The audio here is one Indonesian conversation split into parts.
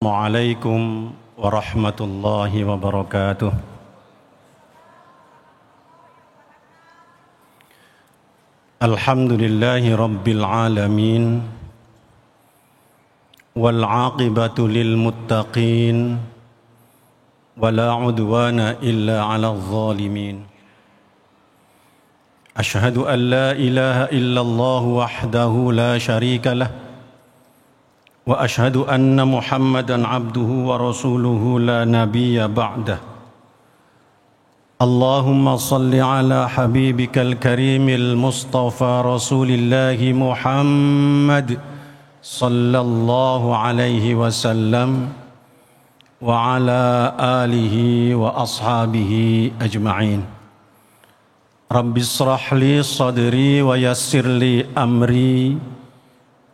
Assalamualaikum warahmatullahi wabarakatuh. Alhamdulillahi rabbil alamin, wal aqibatu lil muttaqin, wala udwana illa 'alal zalimin. Ashhadu an la ilaha illallah wahdahu la syarika lah, wa ashhadu anna Muhammadan abduhu wa rasuluhu la nabiyya ba'dah. Allahumma salli ala habibikal karimil mustafa rasulillahi Muhammad sallallahu alaihi wasallam wa ala alihi wa ashabihi ajma'in. Rabbi israh li sadri wa yassir li amri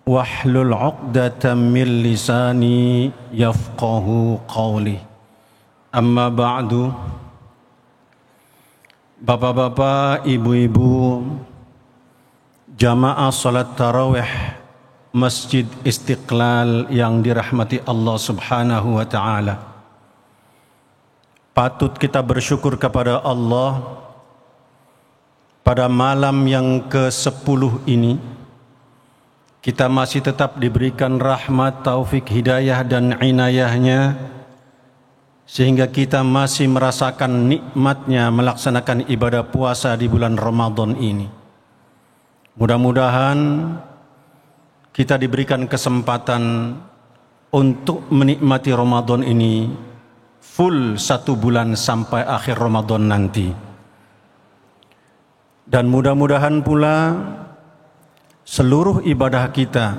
wahlul 'uqdatam min lisani yafqahu qawli. Amma ba'du. Bapak-bapak, ibu-ibu, jamaah salat tarawih Masjid Istiqlal yang dirahmati Allah Subhanahu wa taala. Patut kita bersyukur kepada Allah pada malam yang ke-10 ini. Kita masih tetap diberikan rahmat, taufik, hidayah dan inayahnya, sehingga kita masih merasakan nikmatnya melaksanakan ibadah puasa di bulan Ramadan ini. Mudah-mudahan kita diberikan kesempatan untuk menikmati Ramadan ini full 1 bulan sampai akhir Ramadan nanti. Dan mudah-mudahan pula seluruh ibadah kita,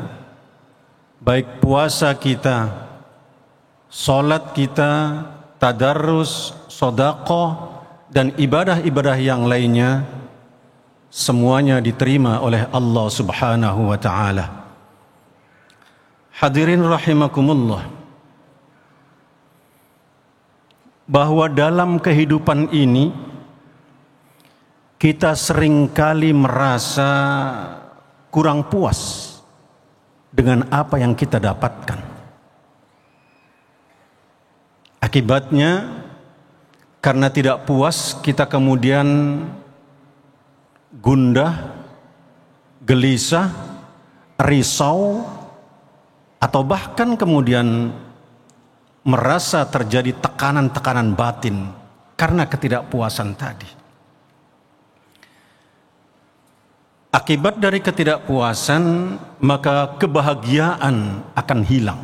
baik puasa kita, salat kita, tadarrus, sedekah dan ibadah-ibadah yang lainnya, semuanya diterima oleh Allah Subhanahu wa taala. Hadirin rahimakumullah, bahwa dalam kehidupan ini kita seringkali merasa kurang puas dengan apa yang kita dapatkan. Akibatnya, karena tidak puas, kita kemudian gundah, gelisah, risau, atau bahkan kemudian merasa terjadi tekanan-tekanan batin karena ketidakpuasan tadi. Akibat dari ketidakpuasan, maka kebahagiaan akan hilang.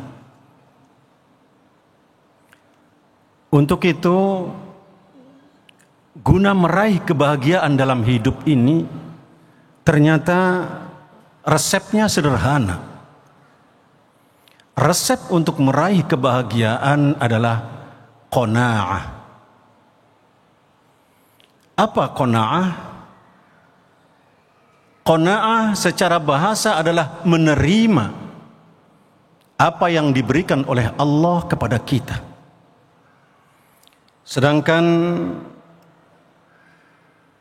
Untuk itu, guna meraih kebahagiaan dalam hidup ini, ternyata resepnya sederhana. Resep untuk meraih kebahagiaan adalah qanaah. Apa qanaah? Qanaah secara bahasa adalah menerima apa yang diberikan oleh Allah kepada kita. Sedangkan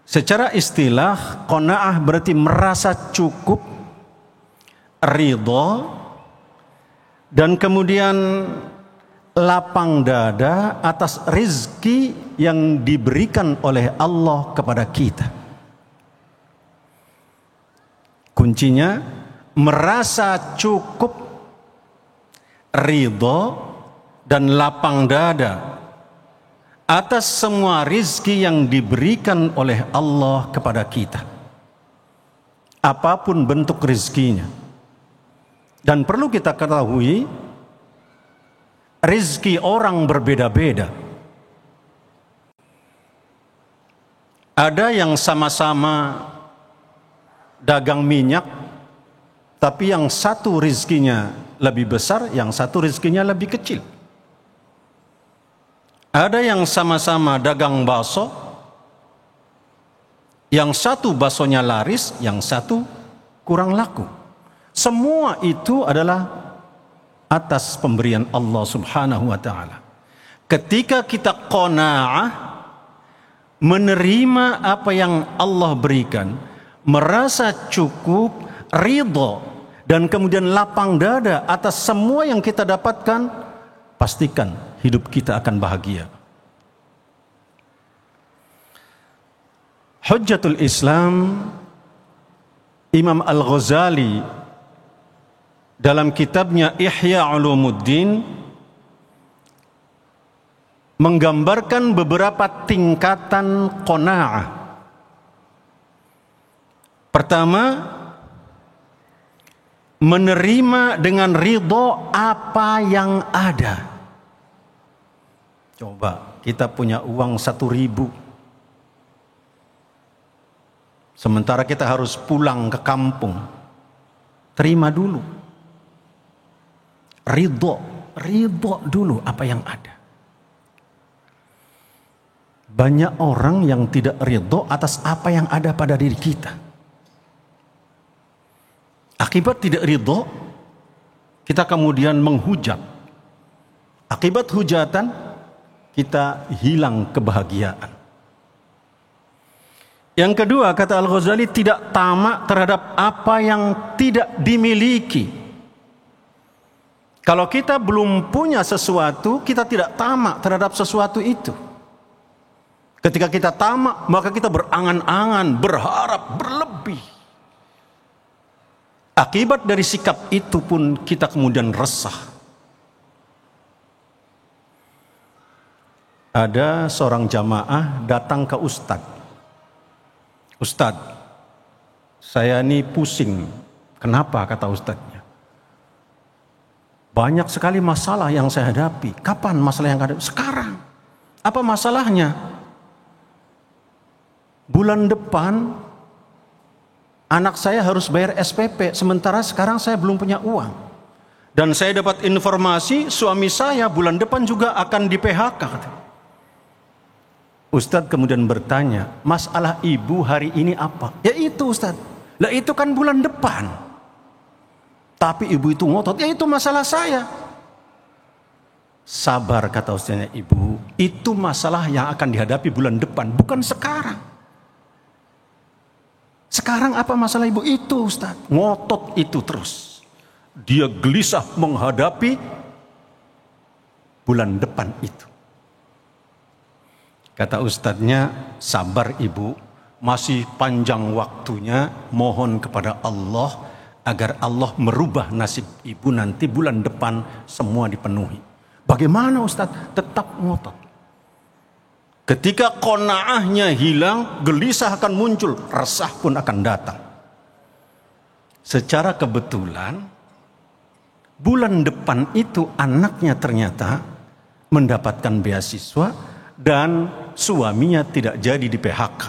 secara istilah, qanaah berarti merasa cukup, ridha, dan kemudian lapang dada atas rizki yang diberikan oleh Allah kepada kita. Kuncinya merasa cukup, ridha, dan lapang dada atas semua rizki yang diberikan oleh Allah kepada kita, apapun bentuk rizkinya. Dan perlu kita ketahui, rizki orang berbeda-beda. Ada yang sama-sama dagang minyak, tapi yang satu rizkinya lebih besar, yang satu rizkinya lebih kecil. Ada yang sama-sama dagang bakso, yang satu baksonya laris, yang satu kurang laku. Semua itu adalah atas pemberian Allah Subhanahu wa taala. Ketika kita qanaah, menerima apa yang Allah berikan, merasa cukup, ridha, dan kemudian lapang dada atas semua yang kita dapatkan, pastikan hidup kita akan bahagia. Hujjatul Islam Imam Al-Ghazali dalam kitabnya Ihya Ulumuddin menggambarkan beberapa tingkatan qanaah. Pertama, menerima dengan ridho apa yang ada. Coba kita punya uang 1.000, sementara kita harus pulang ke kampung. Terima dulu, ridho dulu apa yang ada. Banyak orang yang tidak ridho atas apa yang ada pada diri kita. Akibat tidak ridho, kita kemudian menghujat. Akibat hujatan, kita hilang kebahagiaan. Yang kedua, kata Al-Ghazali, tidak tamak terhadap apa yang tidak dimiliki. Kalau kita belum punya sesuatu, kita tidak tamak terhadap sesuatu itu. Ketika kita tamak, maka kita berangan-angan, berharap, berlebih. Akibat dari sikap itu pun kita kemudian resah. Ada seorang jamaah datang ke Ustadz. Ustadz, saya ini pusing. Kenapa, kata Ustadznya? Banyak sekali masalah yang saya hadapi. Kapan masalah yang ada? Sekarang. Apa masalahnya? Bulan depan anak saya harus bayar SPP, sementara sekarang saya belum punya uang. Dan saya dapat informasi suami saya bulan depan juga akan di PHK. Ustadz kemudian bertanya, masalah ibu hari ini apa? Ya itu Ustadz, lah itu kan bulan depan. Tapi ibu itu ngotot, ya itu masalah saya. Sabar, kata Ustadznya, ibu, itu masalah yang akan dihadapi bulan depan, bukan sekarang. Sekarang apa masalah ibu? Itu Ustaz, ngotot itu terus. Dia gelisah menghadapi bulan depan itu. Kata Ustadznya, sabar ibu, masih panjang waktunya, mohon kepada Allah agar Allah merubah nasib ibu nanti bulan depan semua dipenuhi. Bagaimana Ustaz? Tetap ngotot. Ketika qanaahnya hilang, gelisah akan muncul, resah pun akan datang. Secara kebetulan, bulan depan itu anaknya ternyata mendapatkan beasiswa dan suaminya tidak jadi di PHK.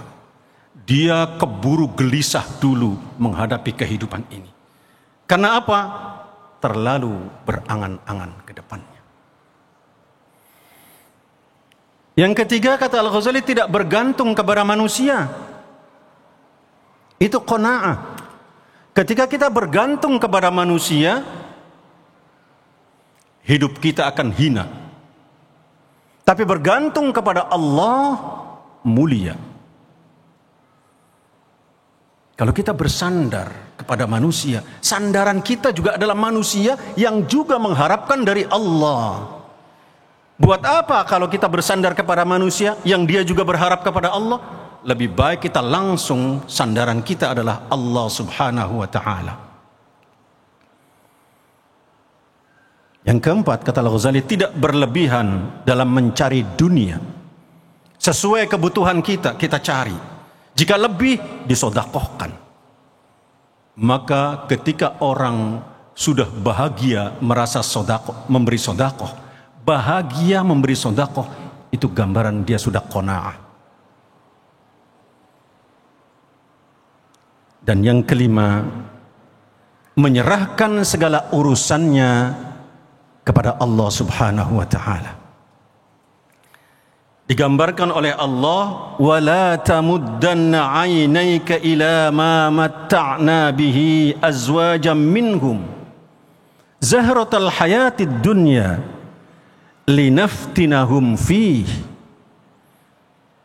Dia keburu gelisah dulu menghadapi kehidupan ini. Karena apa? Terlalu berangan-angan ke depannya. Yang ketiga, kata Al-Ghazali, tidak bergantung kepada manusia. Itu qanaah. Ketika kita bergantung kepada manusia, hidup kita akan hina. Tapi bergantung kepada Allah, mulia. Kalau kita bersandar kepada manusia, sandaran kita juga adalah manusia yang juga mengharapkan dari Allah. Buat apa kalau kita bersandar kepada manusia yang dia juga berharap kepada Allah? Lebih baik kita langsung sandaran kita adalah Allah Subhanahu wa ta'ala. Yang keempat, kata Al-Ghazali, tidak berlebihan dalam mencari dunia. Sesuai kebutuhan kita, kita cari. Jika lebih, disodakohkan. Maka ketika orang sudah bahagia merasa sodakoh, memberi sodakoh, bahagia memberi sodakoh, itu gambaran dia sudah qanaah. Dan yang kelima, menyerahkan segala urusannya kepada Allah Subhanahu wa ta'ala. Digambarkan oleh Allah, wala tamuddanna 'ainayka ila ma matta'na bihi azwajan minhum zahratal hayatid dunya linaftinahum fih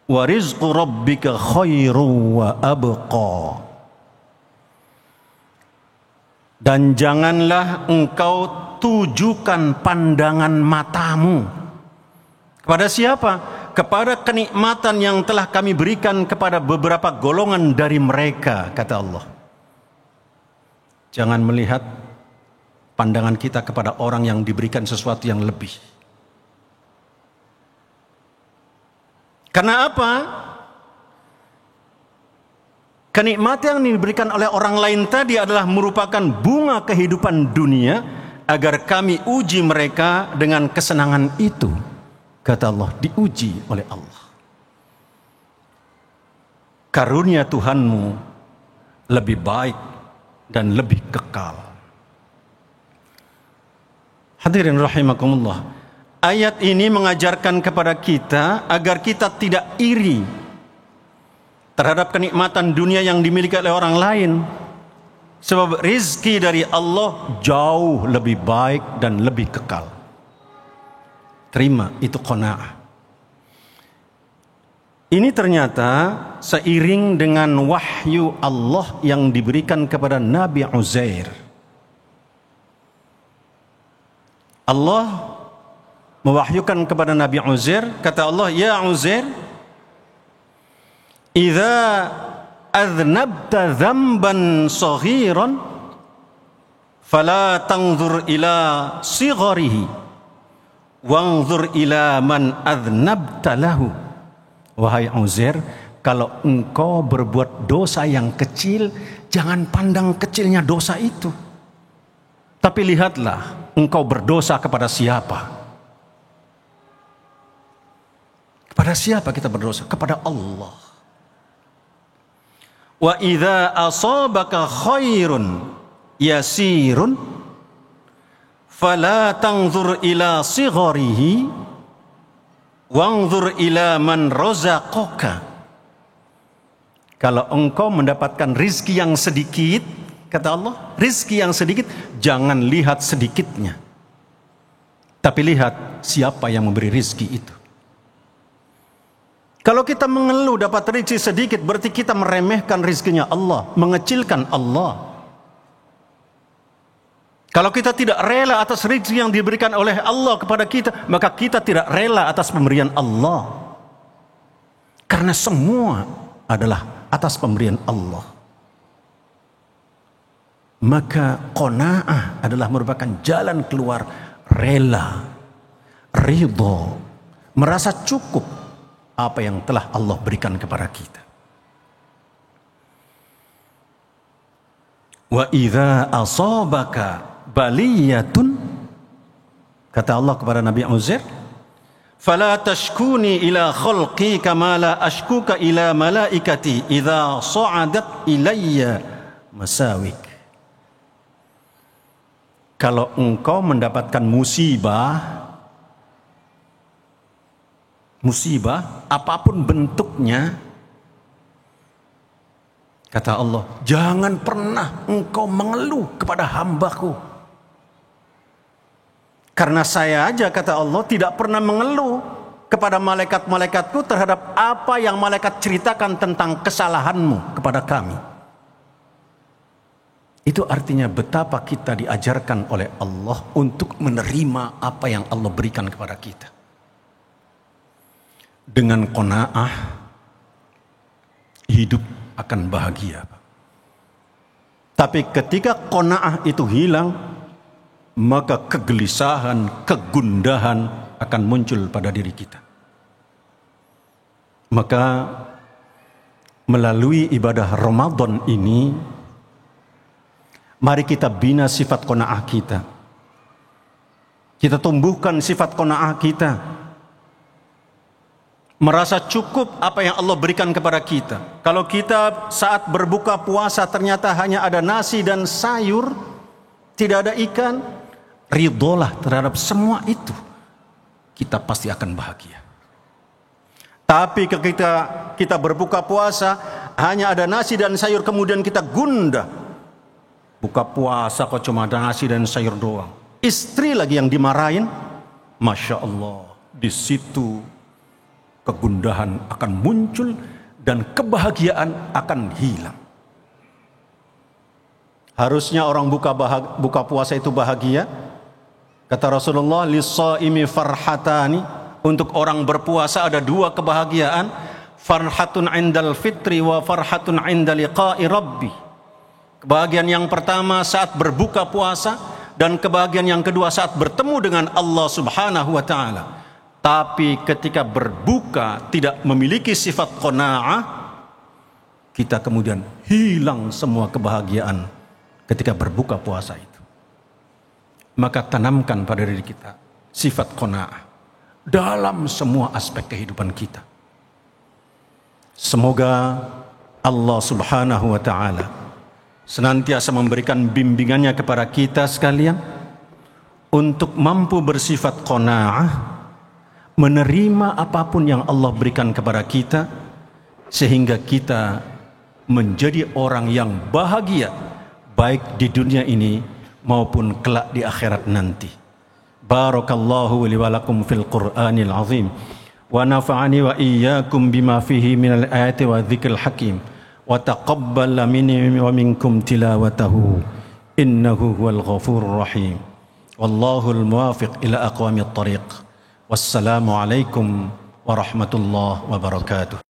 wa rizqu rabbika khairu wa abqa. Dan janganlah engkau tujukan pandangan matamu. Kepada siapa? Kepada kenikmatan yang telah kami berikan kepada beberapa golongan dari mereka, kata Allah. Jangan melihat pandangan kita kepada orang yang diberikan sesuatu yang lebih. Karena apa? Kenikmatan yang diberikan oleh orang lain tadi adalah merupakan bunga kehidupan dunia agar kami uji mereka dengan kesenangan itu. Kata Allah, diuji oleh Allah. Karunia Tuhanmu lebih baik dan lebih kekal. Hadirin rahimakumullah. Ayat ini mengajarkan kepada kita agar kita tidak iri terhadap kenikmatan dunia yang dimiliki oleh orang lain. Sebab rizki dari Allah jauh lebih baik dan lebih kekal. Terima, itu qanaah. Ini ternyata seiring dengan wahyu Allah yang diberikan kepada Nabi Uzair. Allah mewahyukan kepada Nabi Uzair, kata Allah, ya Uzair, idza aznabta dzamban saghiran fala tanzur ila sigharihi wanzur ila man aznabta lahu. Wahai Uzair, kalau engkau berbuat dosa yang kecil, jangan pandang kecilnya dosa itu, tapi lihatlah engkau berdosa kepada siapa. Kepada siapa kita berdosa? Kepada Allah. Wa idza asabaka khairun yasirun fala tanzur ila sigharihi wanzur ila man razaqaka. Kalau engkau mendapatkan rizki yang sedikit, kata Allah, rizki yang sedikit, jangan lihat sedikitnya, tapi lihat siapa yang memberi rizki itu. Kalau kita mengeluh dapat rezeki sedikit, berarti kita meremehkan rezekinya Allah, mengecilkan Allah. Kalau kita tidak rela atas rezeki yang diberikan oleh Allah kepada kita, maka kita tidak rela atas pemberian Allah. Karena semua adalah atas pemberian Allah. Maka qanaah adalah merupakan jalan keluar, rela, ridho, merasa cukup apa yang telah Allah berikan kepada kita. Wa idza asabaka baliyatun, kata Allah kepada Nabi Uzair, fala tashkuni ila khalqi kama la ashkuka ila malaikati idza sa'adat ilayya masawik. Kalau engkau mendapatkan musibah apapun bentuknya, kata Allah, jangan pernah engkau mengeluh kepada hambaku. Karena saya aja, kata Allah, tidak pernah mengeluh kepada malaikat-malaikatku terhadap apa yang malaikat ceritakan tentang kesalahanmu kepada kami. Itu artinya betapa kita diajarkan oleh Allah untuk menerima apa yang Allah berikan kepada kita. Dengan qanaah hidup akan bahagia. Tapi ketika qanaah itu hilang, maka kegelisahan, kegundahan akan muncul pada diri kita. Maka melalui ibadah Ramadan ini, mari kita bina sifat qanaah kita. Kita tumbuhkan sifat qanaah kita. Merasa cukup apa yang Allah berikan kepada kita. Kalau kita saat berbuka puasa ternyata hanya ada nasi dan sayur, tidak ada ikan, ridholah terhadap semua itu. Kita pasti akan bahagia. Tapi ketika kita berbuka puasa hanya ada nasi dan sayur, kemudian kita gundah. Buka puasa kok cuma ada nasi dan sayur doang. Istri lagi yang dimarahin, Masya Allah, di situ kegundahan akan muncul dan kebahagiaan akan hilang. Harusnya orang buka puasa itu bahagia, Kata Rasulullah, lis-shaimi farhatani, untuk orang berpuasa ada dua kebahagiaan, farhatun indal fitri wa farhatun inda liqa'i rabbi. Kebahagiaan yang pertama saat berbuka puasa, dan kebahagiaan yang kedua saat bertemu dengan Allah Subhanahu wa taala. Tapi ketika berbuka tidak memiliki sifat qanaah, kita kemudian hilang semua kebahagiaan ketika berbuka puasa itu. Maka tanamkan pada diri kita sifat qanaah dalam semua aspek kehidupan kita. Semoga Allah Subhanahu wa taala senantiasa memberikan bimbingannya kepada kita sekalian untuk mampu bersifat qanaah, menerima apapun yang Allah berikan kepada kita, sehingga kita menjadi orang yang bahagia baik di dunia ini maupun kelak di akhirat nanti. Barakallahu li wa lakum fil Qur'anil azim wa nafa'ani wa iyyakum bima fihi minal ayati wa dzikril hakim wa taqabbal minni wa minkum tilawatahu innahu huwal ghafurur rahim. Wallahul muwafiq ila aqwamit thariq. Wassalamu alaikum warahmatullahi wabarakatuh.